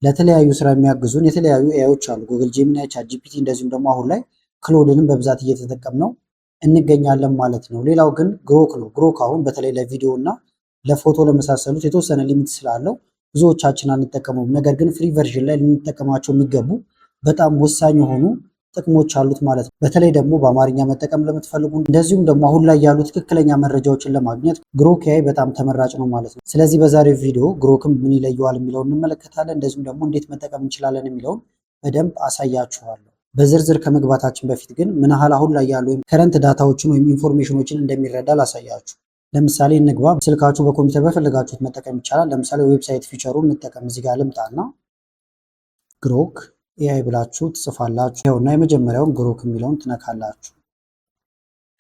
ለተለያዩ ስራ የሚያግዙን የተለያዩ ኤአይዎች አሉ። ጉግል ጄሚናይ፣ ቻት ጂፒቲ እንደዚሁም ደግሞ አሁን ላይ ክሎድንም በብዛት እየተጠቀምነው እንገኛለን ማለት ነው። ሌላው ግን ግሮክ ነው። ግሮክ አሁን በተለይ ለቪዲዮ እና ለፎቶ ለመሳሰሉት የተወሰነ ሊሚት ስላለው ብዙዎቻችን አንጠቀመውም። ነገር ግን ፍሪ ቨርዥን ላይ ልንጠቀማቸው የሚገቡ በጣም ወሳኝ የሆኑ ጥቅሞች አሉት ማለት ነው። በተለይ ደግሞ በአማርኛ መጠቀም ለምትፈልጉ እንደዚሁም ደግሞ አሁን ላይ ያሉ ትክክለኛ መረጃዎችን ለማግኘት ግሮክ ኤአይ በጣም ተመራጭ ነው ማለት ነው። ስለዚህ በዛሬው ቪዲዮ ግሮክም ምን ይለየዋል የሚለውን እንመለከታለን። እንደዚሁም ደግሞ እንዴት መጠቀም እንችላለን የሚለውን በደንብ አሳያችኋለሁ። በዝርዝር ከመግባታችን በፊት ግን ምን ያህል አሁን ላይ ያሉ ወይም ከረንት ዳታዎችን ወይም ኢንፎርሜሽኖችን እንደሚረዳ ላሳያችሁ። ለምሳሌ እንግባ። ስልካችሁ በኮምፒውተር በፈለጋችሁት መጠቀም ይቻላል። ለምሳሌ ዌብሳይት ፊቸሩን እንጠቀም። እዚህ ጋር ልምጣና ግሮክ ኤአይ ብላችሁ ትጽፋላችሁ። ይኸውና የመጀመሪያውን ግሮክ የሚለውን ትነካላችሁ።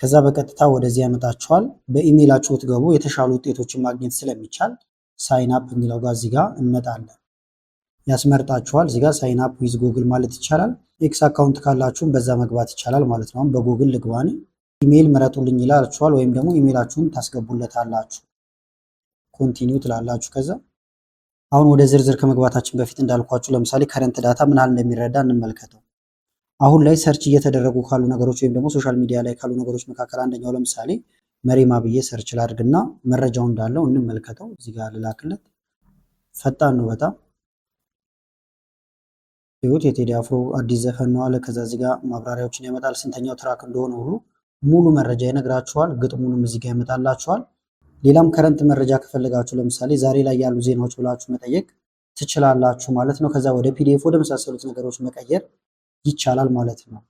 ከዛ በቀጥታ ወደዚህ ያመጣችኋል። በኢሜይላችሁ ትገቡ የተሻሉ ውጤቶችን ማግኘት ስለሚቻል ሳይን አፕ የሚለው ጋር እዚህ ጋር እንመጣለን። ያስመርጣችኋል። እዚህ ጋር ሳይን አፕ ዊዝ ጉግል ማለት ይቻላል። ኤክስ አካውንት ካላችሁም በዛ መግባት ይቻላል ማለት ነው። በጉግል ልግባን ኢሜይል ምረጡልኝ ይላችኋል። ወይም ደግሞ ኢሜይላችሁን ታስገቡለታላችሁ። ኮንቲኒው ትላላችሁ። ከዛ አሁን ወደ ዝርዝር ከመግባታችን በፊት እንዳልኳችሁ ለምሳሌ ከረንት ዳታ ምን ያህል እንደሚረዳ እንመልከተው። አሁን ላይ ሰርች እየተደረጉ ካሉ ነገሮች ወይም ደግሞ ሶሻል ሚዲያ ላይ ካሉ ነገሮች መካከል አንደኛው ለምሳሌ መሪማ ብዬ ሰርች ላድርግና መረጃው እንዳለው እንመልከተው። እዚህ ጋር ልላክለት። ፈጣን ነው በጣም ይሁት የቴዲ አፍሮ አዲስ ዘፈን ነው አለ። ከዛ እዚህ ጋር ማብራሪያዎችን ያመጣል። ስንተኛው ትራክ እንደሆነ ሁሉ ሙሉ መረጃ ይነግራችኋል። ግጥሙንም እዚህ ጋር ያመጣላችኋል። ሌላም ከረንት መረጃ ከፈለጋችሁ ለምሳሌ ዛሬ ላይ ያሉ ዜናዎች ብላችሁ መጠየቅ ትችላላችሁ ማለት ነው። ከዛ ወደ ፒዲኤፍ ወደ መሳሰሉት ነገሮች መቀየር ይቻላል ማለት ነው።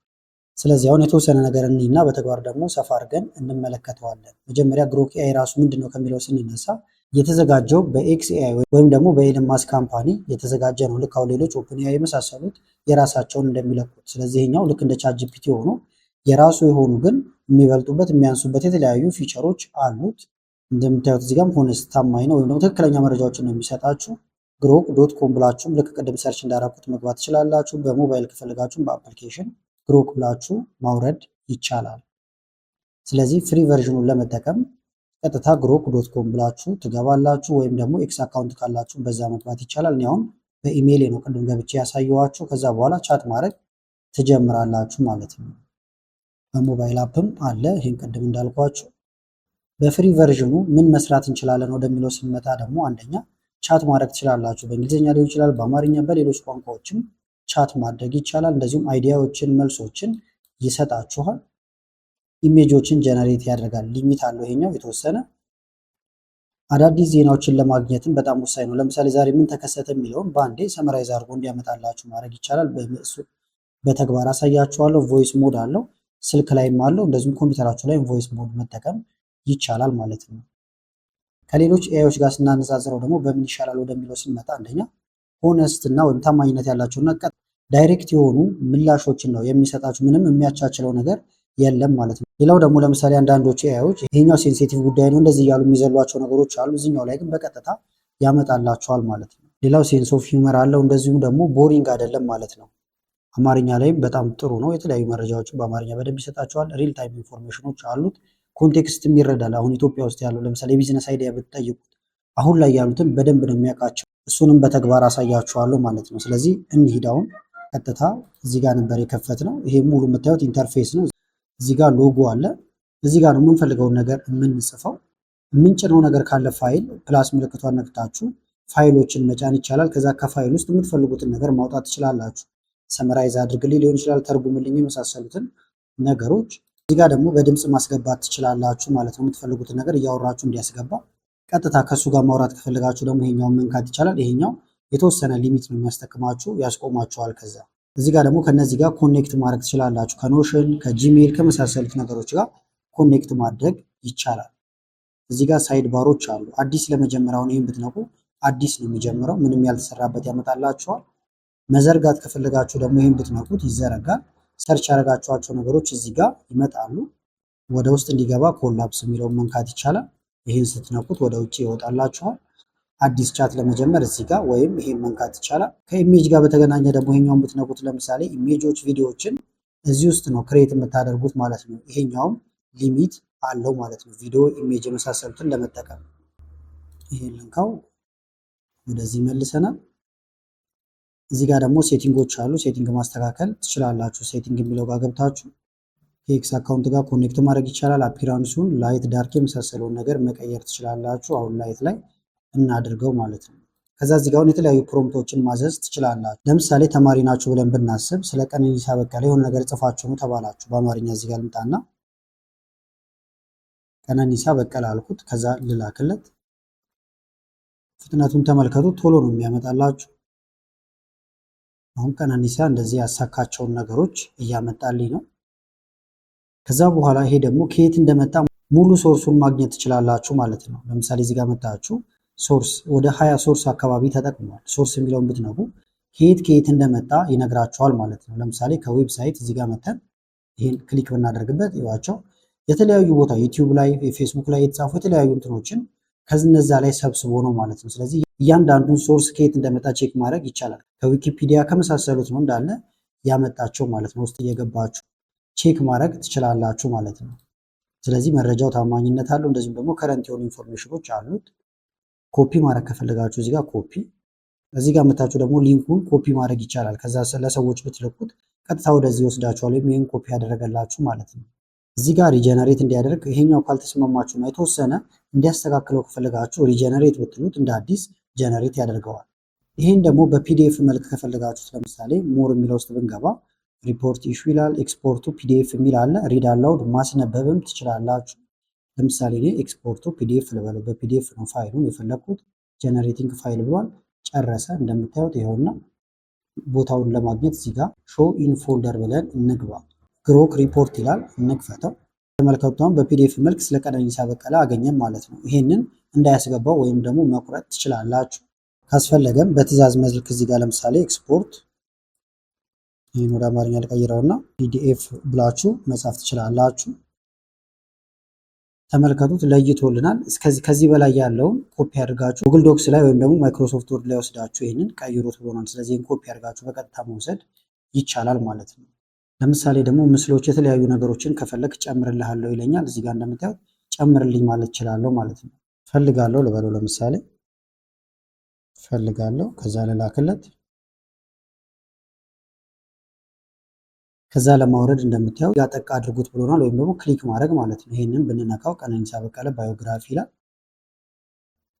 ስለዚህ አሁን የተወሰነ ነገር እንይና በተግባር ደግሞ ሰፋ አድርገን እንመለከተዋለን። መጀመሪያ ግሮክ ኤአይ ራሱ ምንድን ነው ከሚለው ስንነሳ የተዘጋጀው በኤክስ ኤአይ ወይም ደግሞ በኤለን ማስክ ካምፓኒ የተዘጋጀ ነው። ልክ አሁን ሌሎች ኦፕን ኤአይ የመሳሰሉት የራሳቸውን እንደሚለቁት፣ ስለዚህ ይሄኛው ልክ እንደ ቻት ጂፒቲ ሆኖ የራሱ የሆኑ ግን የሚበልጡበት የሚያንሱበት የተለያዩ ፊቸሮች አሉት። እንደምታዩት እዚህ ጋርም ሆነስ ታማኝ ነው ወይም ደግሞ ትክክለኛ መረጃዎችን ነው የሚሰጣችሁ። ግሮክ ዶት ኮም ብላችሁም ልክ ቅድም ሰርች እንዳደረኩት መግባት ትችላላችሁ። በሞባይል ከፈለጋችሁም በአፕሊኬሽን ግሮክ ብላችሁ ማውረድ ይቻላል። ስለዚህ ፍሪ ቨርዥኑን ለመጠቀም ቀጥታ ግሮክ ዶት ኮም ብላችሁ ትገባላችሁ። ወይም ደግሞ ኤክስ አካውንት ካላችሁ በዛ መግባት ይቻላል። እኔ አሁን በኢሜይል ነው ቅድም ገብቼ ያሳየኋችሁ። ከዛ በኋላ ቻት ማድረግ ትጀምራላችሁ ማለት ነው። በሞባይል አፕም አለ። ይህን ቅድም እንዳልኳችሁ በፍሪ ቨርዥኑ ምን መስራት እንችላለን ወደሚለው ስንመጣ ደግሞ አንደኛ ቻት ማድረግ ትችላላችሁ። በእንግሊዝኛ ሊሆን ይችላል፣ በአማርኛ፣ በሌሎች ቋንቋዎችም ቻት ማድረግ ይቻላል። እንደዚሁም አይዲያዎችን፣ መልሶችን ይሰጣችኋል። ኢሜጆችን ጀነሬት ያደርጋል። ሊሚት አለው ይሄኛው የተወሰነ። አዳዲስ ዜናዎችን ለማግኘትም በጣም ወሳኝ ነው። ለምሳሌ ዛሬ ምን ተከሰተ የሚለውን በአንዴ ሰመራይዝ አድርጎ እንዲያመጣላችሁ ማድረግ ይቻላል። በተግባር አሳያችኋለሁ። ቮይስ ሞድ አለው፣ ስልክ ላይም አለው። እንደዚሁም ኮምፒውተራችሁ ላይ ቮይስ ሞድ መጠቀም ይቻላል ማለት ነው። ከሌሎች ኤአይዎች ጋር ስናነጻጽረው ደግሞ በምን ይሻላል ወደሚለው ስንመጣ አንደኛ ሆነስት እና ወይም ታማኝነት ያላቸውና ዳይሬክት የሆኑ ምላሾችን ነው የሚሰጣችሁ። ምንም የሚያቻችለው ነገር የለም ማለት ነው። ሌላው ደግሞ ለምሳሌ አንዳንዶቹ ኤአይዎች ይሄኛው ሴንሲቲቭ ጉዳይ ነው እንደዚህ እያሉ የሚዘሏቸው ነገሮች አሉ። እዚህኛው ላይ ግን በቀጥታ ያመጣላቸዋል ማለት ነው። ሌላው ሴንስ ኦፍ ሂውመር አለው። እንደዚሁም ደግሞ ቦሪንግ አይደለም ማለት ነው። አማርኛ ላይም በጣም ጥሩ ነው። የተለያዩ መረጃዎችን በአማርኛ በደንብ ይሰጣቸዋል። ሪል ታይም ኢንፎርሜሽኖች አሉት። ኮንቴክስትም ይረዳል። አሁን ኢትዮጵያ ውስጥ ያለው ለምሳሌ የቢዝነስ አይዲያ ብትጠይቁት አሁን ላይ ያሉትን በደንብ ነው የሚያውቃቸው። እሱንም በተግባር አሳያችኋለሁ ማለት ነው። ስለዚህ እንሂድ። አሁን ቀጥታ እዚህ ጋር ነበር የከፈት ነው። ይሄ ሙሉ የምታዩት ኢንተርፌስ ነው። እዚህ ጋር ሎጎ አለ። እዚህ ጋር ነው የምንፈልገውን ነገር የምንጽፈው። የምንጭነው ነገር ካለ ፋይል ፕላስ ምልክቷን ነክታችሁ ፋይሎችን መጫን ይቻላል። ከዛ ከፋይል ውስጥ የምትፈልጉትን ነገር ማውጣት ትችላላችሁ። ሰመራይዝ አድርግልኝ ሊሆን ይችላል፣ ተርጉምልኝ የመሳሰሉትን ነገሮች። እዚህ ጋር ደግሞ በድምፅ ማስገባት ትችላላችሁ ማለት ነው። የምትፈልጉትን ነገር እያወራችሁ እንዲያስገባ። ቀጥታ ከእሱ ጋር ማውራት ከፈለጋችሁ ደግሞ ይሄኛውን መንካት ይቻላል። ይሄኛው የተወሰነ ሊሚት ነው የሚያስጠቅማችሁ፣ ያስቆማችኋል። ከዛ እዚህ ጋር ደግሞ ከነዚህ ጋር ኮኔክት ማድረግ ትችላላችሁ። ከኖሽን ከጂሜል ከመሳሰሉት ነገሮች ጋር ኮኔክት ማድረግ ይቻላል። እዚህ ጋር ሳይድ ባሮች አሉ። አዲስ ለመጀመሪያውን ይህን ብትነቁ አዲስ ነው የሚጀምረው፣ ምንም ያልተሰራበት ያመጣላችኋል። መዘርጋት ከፈለጋችሁ ደግሞ ይህን ብትነቁት ይዘረጋል። ሰርች ያደረጋችኋቸው ነገሮች እዚህ ጋር ይመጣሉ። ወደ ውስጥ እንዲገባ ኮላፕስ የሚለውን መንካት ይቻላል። ይህን ስትነቁት ወደ ውጭ ይወጣላችኋል። አዲስ ቻት ለመጀመር እዚህ ጋር ወይም ይሄን መንካት ይቻላል። ከኢሜጅ ጋር በተገናኘ ደግሞ ይሄኛውን ብትነቁት ለምሳሌ ኢሜጆች፣ ቪዲዮዎችን እዚህ ውስጥ ነው ክሬት የምታደርጉት ማለት ነው። ይሄኛውም ሊሚት አለው ማለት ነው። ቪዲዮ፣ ኢሜጅ የመሳሰሉትን ለመጠቀም ይሄን ልንካው፣ ወደዚህ መልሰናል። እዚህ ጋር ደግሞ ሴቲንጎች አሉ። ሴቲንግ ማስተካከል ትችላላችሁ። ሴቲንግ የሚለው ጋር ገብታችሁ ከኤክስ አካውንት ጋር ኮኔክት ማድረግ ይቻላል። አፒራንሱን ላይት፣ ዳርክ የመሳሰለውን ነገር መቀየር ትችላላችሁ። አሁን ላይት ላይ እናድርገው ማለት ነው። ከዛ እዚህ ጋር የተለያዩ ፕሮምፕቶችን ማዘዝ ትችላላችሁ። ለምሳሌ ተማሪ ናችሁ ብለን ብናስብ ስለ ቀነኒሳ በቀለ የሆነ ነገር ጽፋችሁ ነው ተባላችሁ። በአማርኛ እዚህ ጋር ልምጣና ቀነኒሳ በቀለ አልኩት። ከዛ ልላክለት። ፍጥነቱን ተመልከቱ፣ ቶሎ ነው የሚያመጣላችሁ። አሁን ቀነኒሳ እንደዚህ ያሳካቸውን ነገሮች እያመጣልኝ ነው። ከዛ በኋላ ይሄ ደግሞ ከየት እንደመጣ ሙሉ ሶርሱን ማግኘት ትችላላችሁ ማለት ነው። ለምሳሌ እዚህ ጋር መጣችሁ ሶርስ ወደ 20 ሶርስ አካባቢ ተጠቅሟል። ሶርስ የሚለውን ብትነኩ ከየት እንደመጣ ይነግራችኋል ማለት ነው። ለምሳሌ ከዌብሳይት እዚህ ጋር መተን ይሄን ክሊክ ብናደርግበት ይዋቸው የተለያዩ ቦታ ዩቲዩብ ላይ፣ ፌስቡክ ላይ የተጻፉ የተለያዩ እንትኖችን ከነዛ ላይ ሰብስቦ ነው ማለት ነው። ስለዚህ እያንዳንዱን ሶርስ ከየት እንደመጣ ቼክ ማድረግ ይቻላል። ከዊኪፒዲያ ከመሳሰሉት ነው እንዳለ ያመጣቸው ማለት ነው። ውስጥ እየገባችሁ ቼክ ማድረግ ትችላላችሁ ማለት ነው። ስለዚህ መረጃው ታማኝነት አለው። እንደዚሁም ደግሞ ከረንት የሆኑ ኢንፎርሜሽኖች አሉት። ኮፒ ማድረግ ከፈለጋችሁ እዚህ ጋር ኮፒ፣ እዚህ ጋር መታችሁ ደግሞ ሊንኩን ኮፒ ማድረግ ይቻላል። ከዛ ለሰዎች ብትልኩት ቀጥታ ወደዚህ ወስዳችኋል፣ ወይም ይሄን ኮፒ ያደረገላችሁ ማለት ነው። እዚህ ጋር ሪጀነሬት እንዲያደርግ ይሄኛው ካልተስማማችሁና የተወሰነ እንዲያስተካክለው ከፈለጋችሁ ሪጀነሬት ብትሉት እንደ አዲስ ጀነሬት ያደርገዋል። ይሄን ደግሞ በፒዲኤፍ መልክ ከፈለጋችሁት ለምሳሌ ሞር የሚለው ውስጥ ብንገባ ሪፖርት ኢሹ ይላል። ኤክስፖርቱ ፒዲኤፍ የሚል አለ። ሪድ አላውድ ማስነበብም ትችላላችሁ። ለምሳሌ እኔ ኤክስፖርቱ ፒዲኤፍ ልበለው፣ በፒዲኤፍ ነው ፋይሉን የፈለግኩት። ጀነሬቲንግ ፋይል ብሏል፣ ጨረሰ። እንደምታዩት ይኸውና ቦታውን ለማግኘት እዚህ ጋር ሾው ኢን ፎልደር ብለን እንግባ። ግሮክ ሪፖርት ይላል፣ እንክፈተው። ተመልከቱም በፒዲኤፍ መልክ ስለ ቀነኒሳ በቀለ አገኘም ማለት ነው። ይሄንን እንዳያስገባው ወይም ደግሞ መቁረጥ ትችላላችሁ። ካስፈለገም በትዕዛዝ መልክ እዚህ ጋር ለምሳሌ ኤክስፖርት ይህን ወደ አማርኛ ልቀይረውና ፒዲኤፍ ብላችሁ መጻፍ ትችላላችሁ። ተመልከቱት ለይቶልናል። ከዚህ በላይ ያለውን ኮፒ አድርጋችሁ ጉግል ዶክስ ላይ ወይም ደግሞ ማይክሮሶፍት ወርድ ላይ ወስዳችሁ ይህንን ቀይሩት ብሎናል። ስለዚህ ይህን ኮፒ አድርጋችሁ በቀጥታ መውሰድ ይቻላል ማለት ነው። ለምሳሌ ደግሞ ምስሎች፣ የተለያዩ ነገሮችን ከፈለግ ጨምርልሃለሁ ይለኛል። እዚህ ጋር እንደምታዩት ጨምርልኝ ማለት እችላለሁ ማለት ነው። ፈልጋለሁ ልበለው፣ ለምሳሌ ፈልጋለሁ፣ ከዛ ልላክለት። ከዛ ለማውረድ እንደምታዩት ያጠቃ አድርጉት ብሎናል፣ ወይም ደግሞ ክሊክ ማድረግ ማለት ነው። ይሄንን ብንነካው ቀነኒሳ በቀለ ባዮግራፊ ይላል።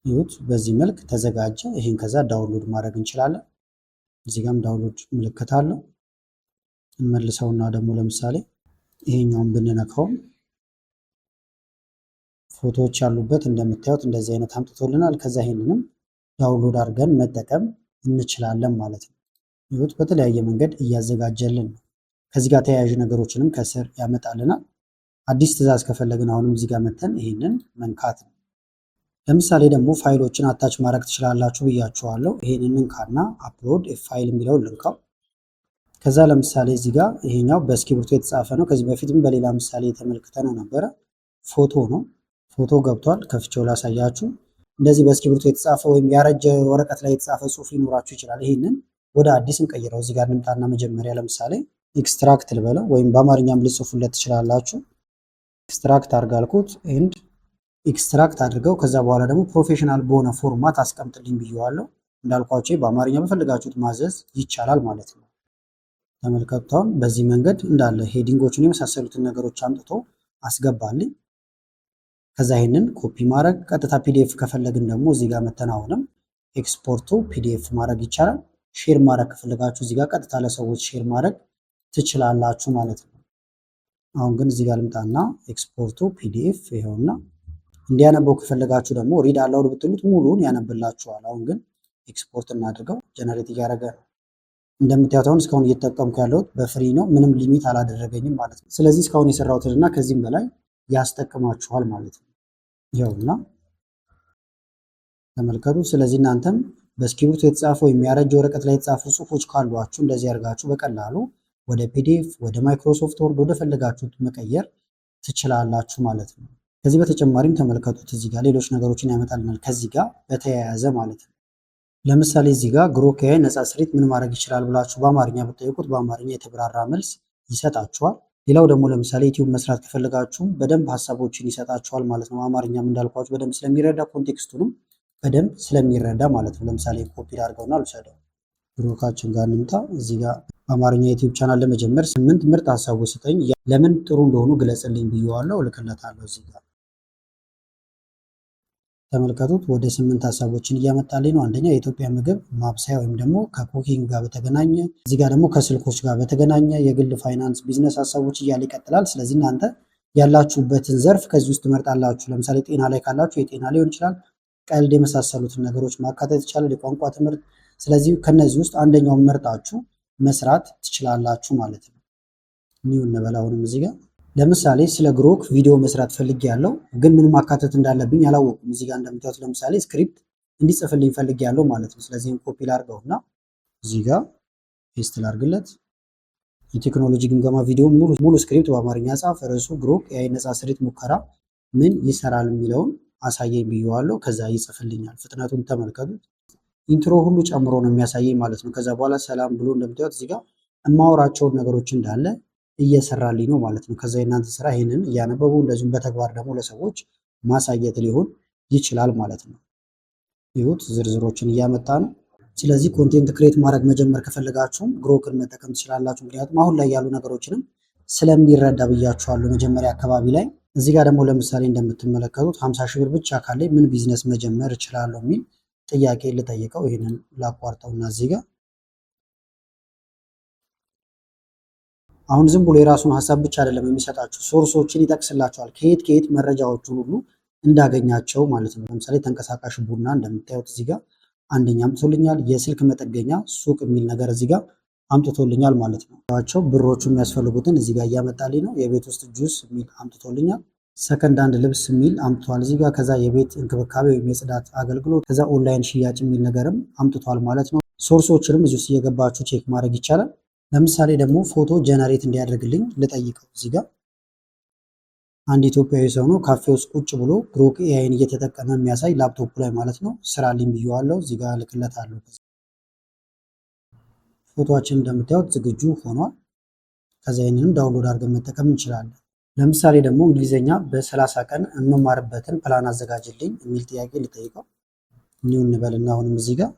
ይሁት በዚህ መልክ ተዘጋጀ። ይሄን ከዛ ዳውንሎድ ማድረግ እንችላለን። እዚህ ጋርም ዳውንሎድ ምልክት አለው። እንመልሰውና ደግሞ ለምሳሌ ይሄኛውን ብንነካው ፎቶዎች ያሉበት እንደምታዩት እንደዚህ አይነት አምጥቶልናል። ከዛ ይሄንንም ዳውንሎድ አድርገን መጠቀም እንችላለን ማለት ነው። ይሁት በተለያየ መንገድ እያዘጋጀልን ነው። ከዚህ ጋር ተያያዥ ነገሮችንም ከስር ያመጣልናል። አዲስ ትዕዛዝ ከፈለግን አሁንም እዚህ ጋር መተን ይሄንን መንካት ነው። ለምሳሌ ደግሞ ፋይሎችን አታች ማድረግ ትችላላችሁ ብያችኋለሁ። ይሄንን እንካና አፕሎድ ፋይል የሚለውን ልንካው። ከዛ ለምሳሌ እዚህ ጋር ይሄኛው በእስክሪብቶ የተጻፈ ነው። ከዚህ በፊትም በሌላ ምሳሌ ተመልክተነው ነበረ። ፎቶ ነው። ፎቶ ገብቷል። ከፍቼው ላሳያችሁ። እንደዚህ በእስክሪብቶ የተጻፈ ወይም ያረጀ ወረቀት ላይ የተጻፈ ጽሑፍ ሊኖራችሁ ይችላል። ይሄንን ወደ አዲስ እንቀይረው። እዚህ ጋር እንምጣና መጀመሪያ ለምሳሌ ኤክስትራክት ልበለው፣ ወይም በአማርኛም ልጽፉለት ትችላላችሁ። ኤክስትራክት አድርጋልኩት ኤንድ ኤክስትራክት አድርገው ከዛ በኋላ ደግሞ ፕሮፌሽናል በሆነ ፎርማት አስቀምጥልኝ ብየዋለሁ። እንዳልኳቸው በአማርኛ በፈልጋችሁት ማዘዝ ይቻላል ማለት ነው። ተመልከቱን። በዚህ መንገድ እንዳለ ሄዲንጎችን የመሳሰሉትን ነገሮች አምጥቶ አስገባልኝ። ከዛ ይሄንን ኮፒ ማድረግ ቀጥታ ፒዲኤፍ ከፈለግን ደግሞ እዚህ ጋር መተን አሁንም ኤክስፖርቱ ፒዲኤፍ ማድረግ ይቻላል። ሼር ማድረግ ከፈለጋችሁ እዚህ ጋር ቀጥታ ለሰዎች ሼር ማድረግ ትችላላችሁ ማለት ነው። አሁን ግን እዚህ ጋር ልምጣና ኤክስፖርቱ ፒዲኤፍ ይሄውና። እንዲያነበው ከፈለጋችሁ ደግሞ ሪድ አላውድ ብትሉት ሙሉን ያነብላችኋል። አሁን ግን ኤክስፖርት እናድርገው። ጀነሬት እያደረገ ነው። እንደምታዩት አሁን እስካሁን እየተጠቀምኩ ያለሁት በፍሪ ነው። ምንም ሊሚት አላደረገኝም ማለት ነው። ስለዚህ እስካሁን የሰራሁትና ከዚህም በላይ ያስጠቅማችኋል ማለት ነው። ይኸውና ተመልከቱ። ስለዚህ እናንተም በእስክሪብቶ የተጻፈ ወይም ያረጀ ወረቀት ላይ የተጻፉ ጽሁፎች ካሏችሁ እንደዚህ አድርጋችሁ በቀላሉ ወደ ፒዲኤፍ፣ ወደ ማይክሮሶፍት ወርድ ወደ ፈለጋችሁት መቀየር ትችላላችሁ ማለት ነው። ከዚህ በተጨማሪም ተመልከቱት እዚህ ጋር ሌሎች ነገሮችን ያመጣልናል ከዚህ ጋር በተያያዘ ማለት ነው። ለምሳሌ እዚህ ጋር ግሮክ ኤአይ ነፃ ስሪት ምን ማድረግ ይችላል ብላችሁ በአማርኛ ብትጠይቁት በአማርኛ የተብራራ መልስ ይሰጣችኋል። ሌላው ደግሞ ለምሳሌ ዩቲዩብ መስራት ከፈለጋችሁ በደንብ ሀሳቦችን ይሰጣችኋል ማለት ነው። አማርኛም እንዳልኳችሁ በደንብ ስለሚረዳ ኮንቴክስቱንም በደንብ ስለሚረዳ ማለት ነው። ለምሳሌ ኮፒ አድርገውና ልውሰደው ግሮካችን ጋር እንምጣ። እዚህ ጋር በአማርኛ ዩቲዩብ ቻናል ለመጀመር 8 ምርጥ ሀሳቦች ስጠኝ፣ ለምን ጥሩ እንደሆኑ ግለጽልኝ ብየዋለሁ። እልክለታለሁ። እዚህ ጋር ተመልከቱት። ወደ 8 ሀሳቦችን እያመጣልኝ ነው። አንደኛ የኢትዮጵያ ምግብ ማብሰያ ወይም ደግሞ ከኩኪንግ ጋር በተገናኘ፣ እዚህ ጋር ደግሞ ከስልኮች ጋር በተገናኘ፣ የግል ፋይናንስ፣ ቢዝነስ ሀሳቦች እያለ ይቀጥላል። ስለዚህ እናንተ ያላችሁበትን ዘርፍ ከዚህ ውስጥ ትመርጣላችሁ። ለምሳሌ ጤና ላይ ካላችሁ የጤና ሊሆን ይችላል። ቀልድ የመሳሰሉትን ነገሮች ማካተት ይቻላል። የቋንቋ ትምህርት። ስለዚህ ከነዚህ ውስጥ አንደኛውን መርጣችሁ መስራት ትችላላችሁ ማለት ነው። ኒው እንበል። አሁንም እዚህ ጋር ለምሳሌ ስለ ግሮክ ቪዲዮ መስራት ፈልጌ ያለው ግን ምን ማካተት እንዳለብኝ አላወቁም። እዚህ ጋር እንደምታዩት ለምሳሌ ስክሪፕት እንዲጽፍልኝ ፈልጌ ያለው ማለት ነው። ስለዚህ ኮፒ ላድርገውና እዚህ ጋር ፔስት ላድርግለት። የቴክኖሎጂ ግምገማ ቪዲዮ ሙሉ ስክሪፕት በአማርኛ ጻፍ። ርዕሱ ግሮክ የአይ ነጻ ስሪት ሙከራ ምን ይሰራል የሚለውን አሳየኝ ብየዋለሁ። ከዛ ይጽፍልኛል። ፍጥነቱን ተመልከቱት። ኢንትሮ ሁሉ ጨምሮ ነው የሚያሳየኝ ማለት ነው። ከዛ በኋላ ሰላም ብሎ እንደምታዩት እዚህ ጋር የማወራቸውን ነገሮች እንዳለ እየሰራልኝ ነው ማለት ነው። ከዛ የእናንተ ስራ ይህንን እያነበቡ እንደዚሁም በተግባር ደግሞ ለሰዎች ማሳየት ሊሆን ይችላል ማለት ነው። ይሁት ዝርዝሮችን እያመጣ ነው። ስለዚህ ኮንቴንት ክሬት ማድረግ መጀመር ከፈለጋችሁም ግሮክን መጠቀም ትችላላችሁ። ምክንያቱም አሁን ላይ ያሉ ነገሮችንም ስለሚረዳ ብያችኋለሁ መጀመሪያ አካባቢ ላይ። እዚህ ጋር ደግሞ ለምሳሌ እንደምትመለከቱት 50 ሺህ ብር ብቻ ካለኝ ምን ቢዝነስ መጀመር እችላለሁ የሚል ጥያቄ ልጠይቀው። ይህንን ላቋርጠውና እዚህ ጋር አሁን ዝም ብሎ የራሱን ሀሳብ ብቻ አይደለም የሚሰጣችሁ፣ ሶርሶችን ይጠቅስላቸዋል። ከየት መረጃዎቹን ሁሉ እንዳገኛቸው ማለት ነው። ለምሳሌ ተንቀሳቃሽ ቡና እንደምታዩት እዚህ ጋር አንደኛ አምጥቶልኛል። የስልክ መጠገኛ ሱቅ የሚል ነገር እዚህ ጋር አምጥቶልኛል ማለት ነው። ብሮቹ የሚያስፈልጉትን እዚህ ጋር እያመጣልኝ ነው። የቤት ውስጥ ጁስ የሚል አምጥቶልኛል። ሰከንድ አንድ ልብስ የሚል አምጥቷል እዚህ ጋር። ከዛ የቤት እንክብካቤ ወይም የጽዳት አገልግሎት፣ ከዛ ኦንላይን ሽያጭ የሚል ነገርም አምጥቷል ማለት ነው። ሶርሶችንም እዚህ ውስጥ እየገባችሁ ቼክ ማድረግ ይቻላል። ለምሳሌ ደግሞ ፎቶ ጀነሬት እንዲያደርግልኝ ልጠይቀው። እዚህ ጋር አንድ ኢትዮጵያዊ ሰው ነው ካፌ ውስጥ ቁጭ ብሎ ግሮክ ኤአይን እየተጠቀመ የሚያሳይ ላፕቶፕ ላይ ማለት ነው። ስራልኝ ብየዋለሁ። እዚህ ጋር ልክለታለሁ። ፎቶችን እንደምታዩት ዝግጁ ሆኗል። ከዛ ይህንንም ዳውንሎድ አድርገን መጠቀም እንችላለን። ለምሳሌ ደግሞ እንግሊዝኛ በ30 ቀን የምማርበትን ፕላን አዘጋጅልኝ የሚል ጥያቄ ልጠይቀው። ኒው እንበልና አሁንም እዚህ ጋር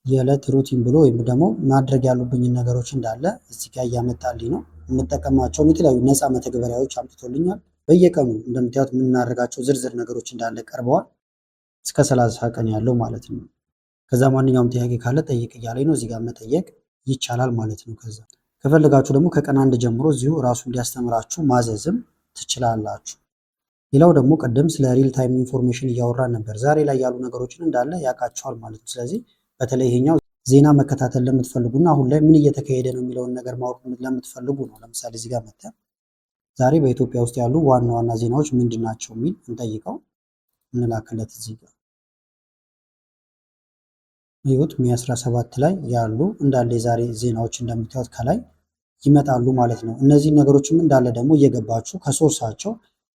የዕለት ሩቲን ብሎ ወይም ደግሞ ማድረግ ያሉብኝን ነገሮች እንዳለ እዚህ ጋር እያመጣልኝ ነው። የምጠቀማቸውን የተለያዩ ነፃ መተግበሪያዎች አምጥቶልኛል። በየቀኑ እንደምታዩት የምናደርጋቸው ዝርዝር ነገሮች እንዳለ ቀርበዋል። እስከ 30 ቀን ያለው ማለት ነው። ከዛ ማንኛውም ጥያቄ ካለ ጠይቅ እያለኝ ነው። እዚህ ጋር መጠየቅ ይቻላል ማለት ነው። ከዛ ከፈለጋችሁ ደግሞ ከቀን 1 ጀምሮ እዚሁ ራሱ እንዲያስተምራችሁ ማዘዝም ትችላላችሁ። ሌላው ደግሞ ቅድም ስለ ሪል ታይም ኢንፎርሜሽን እያወራን ነበር። ዛሬ ላይ ያሉ ነገሮችን እንዳለ ያውቃቸዋል ማለት ነው። ስለዚህ በተለይ ይሄኛው ዜና መከታተል ለምትፈልጉና አሁን ላይ ምን እየተካሄደ ነው የሚለውን ነገር ማወቅ ለምትፈልጉ ነው። ለምሳሌ እዚህ ጋር መጥተን ዛሬ በኢትዮጵያ ውስጥ ያሉ ዋና ዋና ዜናዎች ምንድን ናቸው የሚል እንጠይቀው፣ እንላክለት። እዚህ ጋር ይሁት ሜይ 17 ላይ ያሉ እንዳለ የዛሬ ዜናዎች እንደምታዩት ከላይ ይመጣሉ ማለት ነው። እነዚህ ነገሮችም እንዳለ ደግሞ እየገባችሁ ከሶርሳቸው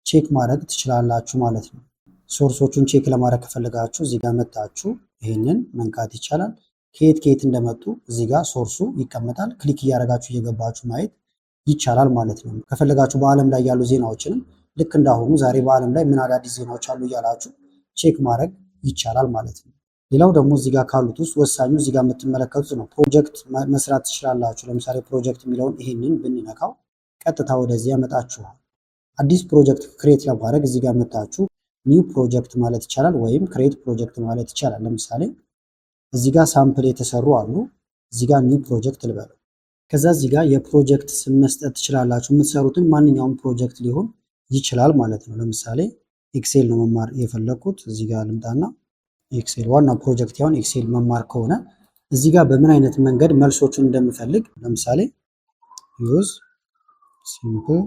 ቼክ ማድረግ ትችላላችሁ ማለት ነው። ሶርሶቹን ቼክ ለማድረግ ከፈለጋችሁ እዚህ ጋር መጣችሁ ይህንን መንካት ይቻላል። ከየት እንደመጡ እዚህ ጋር ሶርሱ ይቀመጣል። ክሊክ እያደረጋችሁ እየገባችሁ ማየት ይቻላል ማለት ነው። ከፈለጋችሁ በዓለም ላይ ያሉ ዜናዎችንም ልክ እንዳሁኑ ዛሬ በዓለም ላይ ምን አዳዲስ ዜናዎች አሉ እያላችሁ ቼክ ማድረግ ይቻላል ማለት ነው። ሌላው ደግሞ እዚህ ጋር ካሉት ውስጥ ወሳኙ እዚህ ጋር የምትመለከቱት ነው። ፕሮጀክት መስራት ትችላላችሁ። ለምሳሌ ፕሮጀክት የሚለውን ይሄንን ብንነካው ቀጥታ ወደዚህ ያመጣችኋል። አዲስ ፕሮጀክት ክሬት ለማድረግ እዚህ ጋር መጣችሁ ኒው ፕሮጀክት ማለት ይቻላል፣ ወይም ክሬት ፕሮጀክት ማለት ይቻላል። ለምሳሌ እዚህ ጋር ሳምፕል የተሰሩ አሉ። እዚህ ጋር ኒው ፕሮጀክት ልበለው። ከዛ እዚህ ጋር የፕሮጀክት ስም መስጠት ትችላላችሁ። የምትሰሩትን ማንኛውም ፕሮጀክት ሊሆን ይችላል ማለት ነው። ለምሳሌ ኤክሴል ነው መማር የፈለግኩት። እዚህ ጋር ልምጣና ኤክሴል ዋና ፕሮጀክት ያውን ኤክሴል መማር ከሆነ እዚህ ጋር በምን አይነት መንገድ መልሶቹን እንደምፈልግ ለምሳሌ ዩዝ ሲምፕል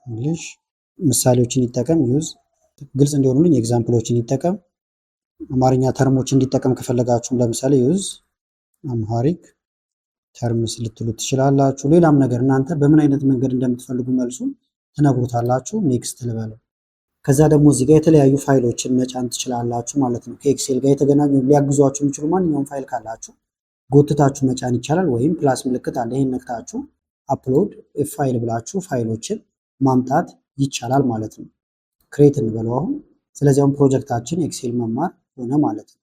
እንግሊሽ ምሳሌዎችን ይጠቀም፣ ዩዝ ግልጽ እንዲሆኑልኝ ኤግዛምፕሎችን ይጠቀም። አማርኛ ተርሞች እንዲጠቀም ከፈለጋችሁም ለምሳሌ ዩዝ አምሃሪክ ተርምስ ልትሉ ትችላላችሁ። ሌላም ነገር እናንተ በምን አይነት መንገድ እንደምትፈልጉ መልሱን ትነግሩታላችሁ። ኔክስት ልበለው። ከዛ ደግሞ እዚህ ጋር የተለያዩ ፋይሎችን መጫን ትችላላችሁ ማለት ነው። ከኤክሴል ጋር የተገናኙ ሊያግዟችሁ የሚችሉ ማንኛውም ፋይል ካላችሁ ጎትታችሁ መጫን ይቻላል። ወይም ፕላስ ምልክት አለ፣ ይህን ነክታችሁ አፕሎድ ፋይል ብላችሁ ፋይሎችን ማምጣት ይቻላል ማለት ነው። ክሬት እንበለው። አሁን ስለዚያውም ፕሮጀክታችን ኤክሴል መማር ሆነ ማለት ነው።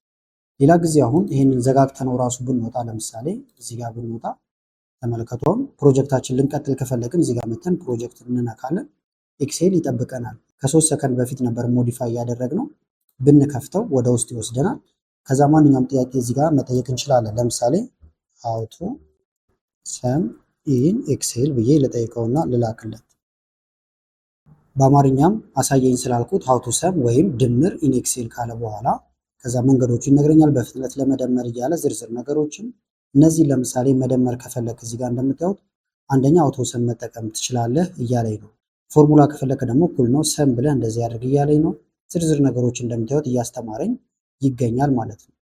ሌላ ጊዜ አሁን ይህንን ዘጋግተነው ራሱ ብንወጣ ለምሳሌ እዚህ ጋር ብንወጣ ተመልከቱ። አሁን ፕሮጀክታችን ልንቀጥል ከፈለግን እዚህ ጋር መተን ፕሮጀክት እንነካለን። ኤክሴል ይጠብቀናል። ከ3 ሰከንድ በፊት ነበር ሞዲፋይ ያደረግነው። ብንከፍተው ወደ ውስጥ ይወስደናል። ከዛ ማንኛውም ጥያቄ እዚህ ጋር መጠየቅ እንችላለን። ለምሳሌ ሃው ቱ ሰም ኢን ኤክሴል ብዬ ልጠይቀውና ልላክለት። በአማርኛም አሳየኝ ስላልኩት ሃው ቱ ሰም ወይም ድምር ኢን ኤክሴል ካለ በኋላ ከዛ መንገዶቹ ይነግረኛል። በፍጥነት ለመደመር እያለ ዝርዝር ነገሮችን እነዚህ ለምሳሌ መደመር ከፈለክ እዚህ ጋር እንደምታዩት አንደኛ አውቶ ሰም መጠቀም ትችላለህ እያለኝ ነው። ፎርሙላ ከፈለክ ደግሞ እኩል ነው ሰም ብለህ እንደዚህ ያደርግ እያለኝ ነው። ዝርዝር ነገሮች እንደምታዩት እያስተማረኝ ይገኛል ማለት ነው።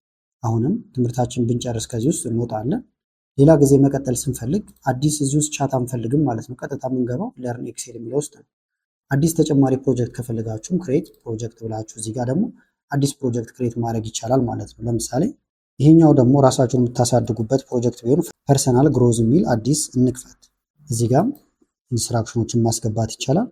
አሁንም ትምህርታችን ብንጨርስ ከዚህ ውስጥ እንወጣለን። ሌላ ጊዜ መቀጠል ስንፈልግ አዲስ እዚህ ውስጥ ቻት አንፈልግም ማለት ነው። ቀጥታ የምንገባው ለርን ኤክሴል የሚለው ውስጥ ነው። አዲስ ተጨማሪ ፕሮጀክት ከፈለጋችሁም ክሬት ፕሮጀክት ብላችሁ እዚህ ጋር ደግሞ አዲስ ፕሮጀክት ክሬት ማድረግ ይቻላል ማለት ነው። ለምሳሌ ይሄኛው ደግሞ ራሳችሁን የምታሳድጉበት ፕሮጀክት ቢሆን ፐርሰናል ግሮዝ የሚል አዲስ እንክፈት። እዚህ ጋር ኢንስትራክሽኖችን ማስገባት ይቻላል።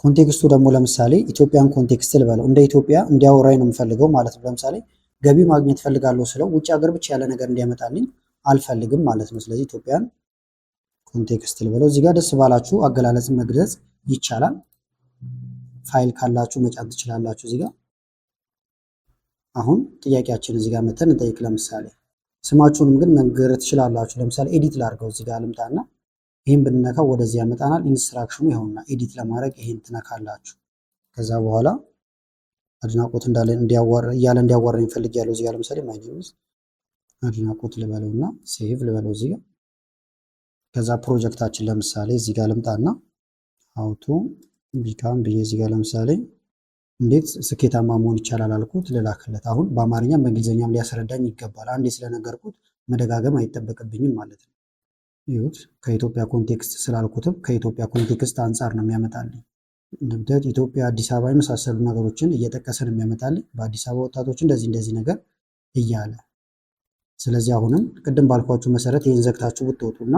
ኮንቴክስቱ ደግሞ ለምሳሌ ኢትዮጵያን ኮንቴክስት ልበለው። እንደ ኢትዮጵያ እንዲያወራኝ ነው የምፈልገው ማለት ነው። ለምሳሌ ገቢ ማግኘት ፈልጋለሁ ስለው ውጭ ሀገር ብቻ ያለ ነገር እንዲያመጣልኝ አልፈልግም ማለት ነው። ስለዚህ ኢትዮጵያን ኮንቴክስት ልበለው። እዚህ ጋር ደስ ባላችሁ አገላለጽን መግለጽ ይቻላል። ፋይል ካላችሁ መጫን ትችላላችሁ። እዚህ ጋር አሁን ጥያቄያችን እዚህ ጋር መተን እንጠይቅ። ለምሳሌ ስማችሁንም ግን መንገር ትችላላችሁ። ለምሳሌ ኤዲት ላድርገው። እዚህ ጋር ልምጣና ይህን ብንነካው ወደዚህ ያመጣናል። ኢንስትራክሽኑ ይኸውና ኤዲት ለማድረግ ይህን ትነካላችሁ። ከዛ በኋላ አድናቆት እንዳለ እያለ እንዲያዋራኝ ፈልጌያለሁ። እዚህ ጋር ለምሳሌ ማይ ኔም ኢዝ አድናቆት ልበለውና ሴቭ ልበለው እዚህ ጋር። ከዛ ፕሮጀክታችን ለምሳሌ እዚህ ጋር ልምጣና ሃው ቱ ቢካም ብዬ እዚህ ጋር ለምሳሌ እንዴት ስኬታማ መሆን ይቻላል አልኩት ልላክለት። አሁን በአማርኛም በእንግሊዝኛም ሊያስረዳኝ ይገባል። አንዴ ስለነገርኩት መደጋገም አይጠበቅብኝም ማለት ነው። ይሁት ከኢትዮጵያ ኮንቴክስት ስላልኩትም ከኢትዮጵያ ኮንቴክስት አንጻር ነው የሚያመጣልኝ። እንደምታዩት ኢትዮጵያ፣ አዲስ አበባ የመሳሰሉ ነገሮችን እየጠቀሰ ነው የሚያመጣልኝ። በአዲስ አበባ ወጣቶች እንደዚህ ነገር እያለ ስለዚህ አሁንም ቅድም ባልኳችሁ መሰረት ይህን ዘግታችሁ ብትወጡና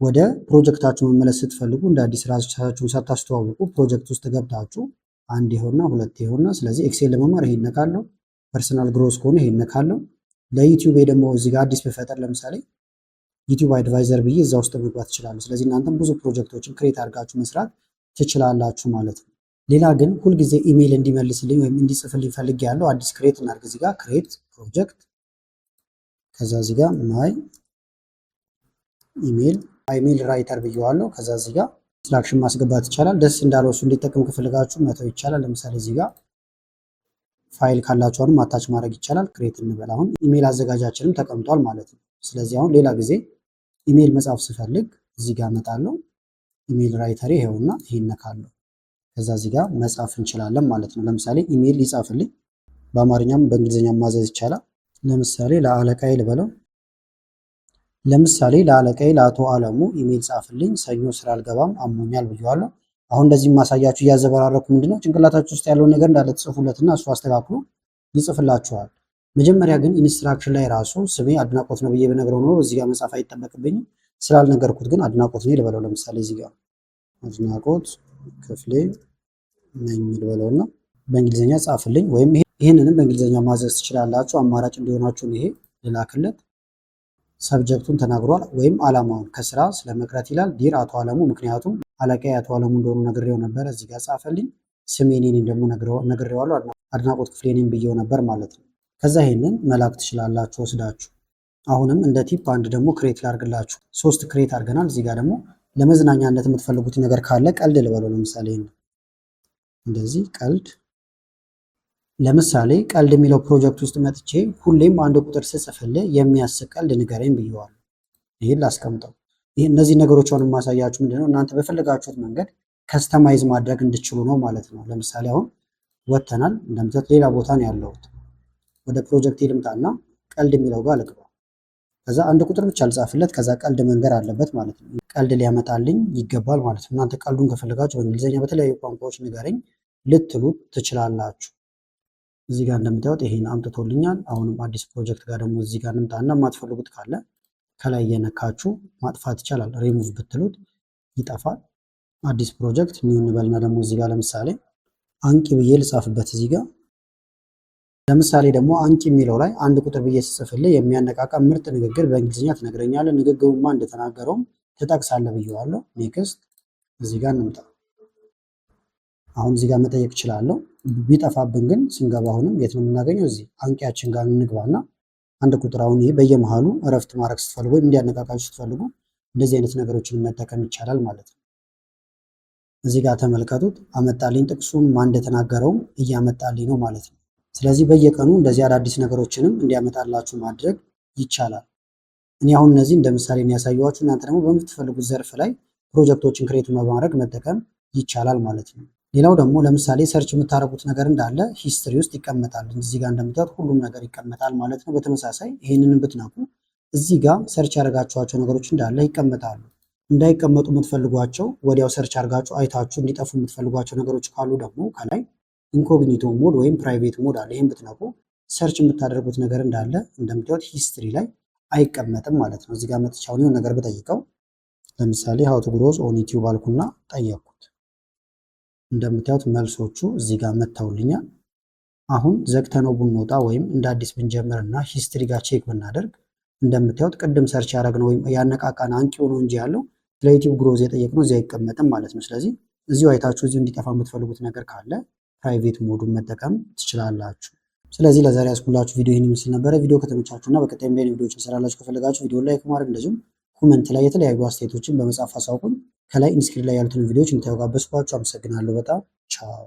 ወደ ፕሮጀክታችሁ መመለስ ስትፈልጉ እንደ አዲስ ራሳችሁን ሳታስተዋውቁ ፕሮጀክት ውስጥ ገብታችሁ አንድ ይሆንና ሁለት ይሆንና ስለዚህ ኤክሴል ለመማር ይሄን ነካለው። ፐርሰናል ግሮዝ ከሆነ ይሄን ነካለው። ለዩቲዩብ ደግሞ እዚህ ጋር አዲስ በፈጠር ለምሳሌ ዩቲዩብ አድቫይዘር ብዬ እዛ ውስጥ መግባት ትችላሉ። ስለዚህ እናንተም ብዙ ፕሮጀክቶችን ክሬት አድርጋችሁ መስራት ትችላላችሁ ማለት ነው። ሌላ ግን ሁልጊዜ ኢሜይል እንዲመልስልኝ ወይም እንዲጽፍልኝ ፈልግ ያለው አዲስ ክሬት እናድርግ። እዚህ ጋር ክሬት ፕሮጀክት ከዛ እዚህ ጋር ማይ ኢሜይል ራይተር ብየዋለሁ። ከዛ እዚህ ጋር ኢንስትራክሽን ማስገባት ይቻላል። ደስ እንዳለው እሱ እንዲጠቅም ከፈለጋችሁ መተው ይቻላል። ለምሳሌ እዚህ ጋር ፋይል ካላችሁ አሁንም አታች ማድረግ ይቻላል። ክሬት እንበል። አሁን ኢሜይል አዘጋጃችንም ተቀምጧል ማለት ነው። ስለዚህ አሁን ሌላ ጊዜ ኢሜይል መጻፍ ስፈልግ እዚህ ጋር እመጣለሁ። ኢሜይል ራይተር ይሄውና ይሄን ነካለሁ። ከዛ እዚህ ጋር መጻፍ እንችላለን ማለት ነው። ለምሳሌ ኢሜይል ይጻፍልኝ በአማርኛም በእንግሊዝኛም ማዘዝ ይቻላል። ለምሳሌ ለአለቃዬ ልበለው። ለምሳሌ ለአለቃዬ ለአቶ አለሙ ኢሜይል ጻፍልኝ፣ ሰኞ ስራ አልገባም አሞኛል ብየዋለሁ። አሁን እንደዚህ ማሳያችሁ እያዘበራረኩ ምንድነው ጭንቅላታችሁ ውስጥ ያለውን ነገር እንዳለ ጽፉለትና እሱ አስተካክሎ ይጽፍላችኋል። መጀመሪያ ግን ኢንስትራክሽን ላይ ራሱ ስሜ አድናቆት ነው ብዬ በነገረው ነው እዚህ ጋር መጻፍ አይጠበቅብኝም። ስላልነገርኩት ግን አድናቆት ነው ልበለው። ለምሳሌ እዚህ ጋር አድናቆት ክፍሌ ነኝ ልበለውና በእንግሊዝኛ ጻፍልኝ። ወይም ይህንንም በእንግሊዝኛ ማዘዝ ትችላላችሁ። አማራጭ እንዲሆናችሁን ይሄ ልላክለት። ሰብጀክቱን ተናግሯል ወይም ዓላማውን ከስራ ስለመቅረት ይላል። ዲር አቶ አለሙ፣ ምክንያቱም አለቃዬ አቶ አለሙ እንደሆኑ ነግሬው ነበር። እዚህ ጋር ጻፈልኝ። ስሜኔን ደግሞ ነግሬዋለሁ። አድናቆት ክፍሌኔን ብዬው ነበር ማለት ነው። ከዛ ይሄንን መላክ ትችላላችሁ ወስዳችሁ። አሁንም እንደ ቲፕ አንድ ደግሞ ክሬት ላድርግላችሁ። 3 ክሬት አድርገናል። እዚህ ጋር ደግሞ ለመዝናኛነት የምትፈልጉት ነገር ካለ ቀልድ ልበለው። ለምሳሌ እንደዚህ ቀልድ። ለምሳሌ ቀልድ የሚለው ፕሮጀክት ውስጥ መጥቼ ሁሌም አንድ ቁጥር ስጽፍልህ የሚያስቅ ቀልድ ንገረኝ ብየዋለሁ። ይህን ላስቀምጠው። እነዚህ ነገሮች አሁን የማሳያችሁ ምንድነው እናንተ በፈለጋችሁት መንገድ ከስተማይዝ ማድረግ እንድችሉ ነው ማለት ነው። ለምሳሌ አሁን ወጥተናል። እንደምታዩት ሌላ ቦታ ነው ያለሁት። ወደ ፕሮጀክት ልምጣና ቀልድ የሚለው ጋር ልግባ። ከዛ አንድ ቁጥር ብቻ ልጻፍለት። ከዛ ቀልድ መንገር አለበት ማለት ነው። ቀልድ ሊያመጣልኝ ይገባል ማለት ነው። እናንተ ቀልዱን ከፈለጋችሁ በእንግሊዝኛ በተለያዩ ቋንቋዎች ንገረኝ ልትሉት ትችላላችሁ። እዚህ ጋር እንደምታዩት ይሄን አምጥቶልኛል። አሁንም አዲስ ፕሮጀክት ጋር ደግሞ እዚህ ጋር እንምጣና የማትፈልጉት ካለ ከላይ የነካችሁ ማጥፋት ይቻላል። ሪሙቭ ብትሉት ይጠፋል። አዲስ ፕሮጀክት ኒው እንበልና ደግሞ እዚህ ጋር ለምሳሌ አንቂ ብዬ ልጻፍበት እዚህ ጋር። ለምሳሌ ደግሞ አንቂ የሚለው ላይ አንድ ቁጥር ብዬ ስጽፍልህ የሚያነቃቃ ምርጥ ንግግር በእንግሊዝኛ ትነግረኛለህ፣ ንግግሩማ እንደተናገረውም ትጠቅሳለህ ብዬዋለሁ። ኔክስት እዚህ ጋር እንምጣ። አሁን እዚህ ጋር መጠየቅ እችላለሁ። ቢጠፋብን ግን ስንገባ አሁንም የት ነው የምናገኘው? እዚህ አንቂያችን ጋር እንግባና አንድ ቁጥር አሁን ይሄ በየመሃሉ እረፍት ማድረግ ስትፈልጉ ወይም እንዲያነቃቃችሁ ስትፈልጉ እንደዚህ አይነት ነገሮችን መጠቀም ይቻላል ማለት ነው። እዚህ ጋር ተመልከቱት፣ አመጣልኝ። ጥቅሱን ማን እንደተናገረውም እያመጣልኝ ነው ማለት ነው። ስለዚህ በየቀኑ እንደዚህ አዳዲስ ነገሮችንም እንዲያመጣላችሁ ማድረግ ይቻላል። እኔ አሁን እነዚህ እንደ ምሳሌ ያሳየኋችሁ፣ እናንተ ደግሞ በምትፈልጉት ዘርፍ ላይ ፕሮጀክቶችን ክሬት በማድረግ መጠቀም ይቻላል ማለት ነው። ሌላው ደግሞ ለምሳሌ ሰርች የምታደርጉት ነገር እንዳለ ሂስትሪ ውስጥ ይቀመጣል። እዚህ ጋር እንደምታዩት ሁሉም ነገር ይቀመጣል ማለት ነው። በተመሳሳይ ይህንን ብትነኩ እዚህ ጋር ሰርች ያደረጋችኋቸው ነገሮች እንዳለ ይቀመጣሉ። እንዳይቀመጡ የምትፈልጓቸው ወዲያው ሰርች አድርጋችሁ አይታችሁ እንዲጠፉ የምትፈልጓቸው ነገሮች ካሉ ደግሞ ከላይ ኢንኮግኒቶ ሞድ ወይም ፕራይቬት ሞድ አለ። ይህን ብትነኩ ሰርች የምታደርጉት ነገር እንዳለ እንደምታዩት ሂስትሪ ላይ አይቀመጥም ማለት ነው። እዚህ ጋር መጥቻውን የሆነ ነገር ብጠይቀው ለምሳሌ ሃው ቱ ግሮዝ ኦን ዩቲዩብ አልኩና ጠየቅኩት። እንደምታዩት መልሶቹ እዚህ ጋር መጥተውልኛል። አሁን ዘግተነው ብንወጣ ወይም እንደ አዲስ ብንጀምርና ሂስትሪ ጋር ቼክ ብናደርግ እንደምታዩት ቅድም ሰርች ያደረግነው ወይም ያነቃቃን አንቂ ሆኖ እንጂ ያለው ስለ ዩቲዩብ ግሮዝ የጠየቅነው እዚህ አይቀመጥም ማለት ነው። ስለዚህ እዚሁ አይታችሁ እዚሁ እንዲጠፋ የምትፈልጉት ነገር ካለ ፕራይቬት ሞዱን መጠቀም ትችላላችሁ። ስለዚህ ለዛሬ ያስኩላችሁ ቪዲዮ ይህን ይመስል ነበረ። ቪዲዮ ከተመቻችሁ እና በቀጣይም ላይ ቪዲዮዎችን ሰራላችሁ ከፈለጋችሁ ቪዲዮ ላይክ ማድረግ እንደዚሁም ኮመንት ላይ የተለያዩ አስተያየቶችን በመጻፍ አሳውቁኝ። ከላይ ኢንስክሪን ላይ ያሉትን ቪዲዮዎች እንድታዩ ጋበዝኳችሁ። አመሰግናለሁ በጣም ቻው።